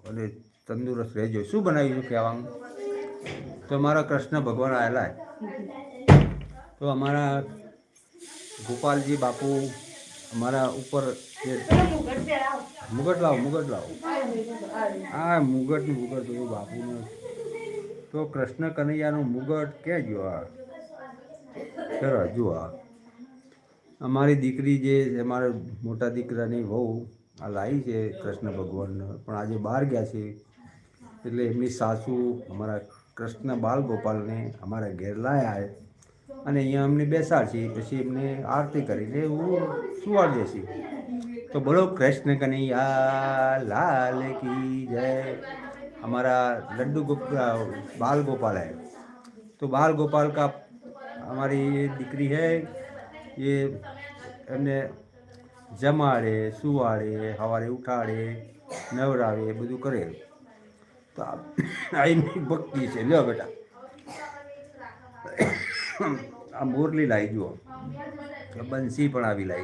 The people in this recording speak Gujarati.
અને તંદુરસ્ત રહેજો. શું બનાવ્યું છે કહેવાનું? તો અમારા કૃષ્ણ ભગવાન આવેલા તો અમારા ગોપાલજી બાપુ અમારા ઉપર મુગટ લાવો હા મુગટ તો બાપુને તો કૃષ્ણ કનૈયાનું મુગટ ક્યાં ગયો? આ ચલો જુઓ, અમારી દીકરી જે અમારા મોટા દીકરાની વહુ આ લાવી છે કૃષ્ણ ભગવાનને, પણ આજે બહાર ગયા છે એટલે એમની સાસુ અમારા કૃષ્ણ બાલ ગોપાલને અમારા ઘેર લાયા અને અહીંયા અમને બેસાડશે, પછી એમને આરતી કરીને સુવાડ દેશે. તો બોલો કૃષ્ણ કનૈયા લાલ કી જય. हमारा लड्डू बाल गोपाल है, तो बाल गोपाल का हमारी ये दिक्री है, ये एमने जमाड़े सुवाड़े हवारे उठाड़े नवरावे બધું કરે. તો આ એમની ભક્તિ છે. લ્યો બેટા આ મોરલી લાવી જુઓ, બંસી પણ આવી લાવી.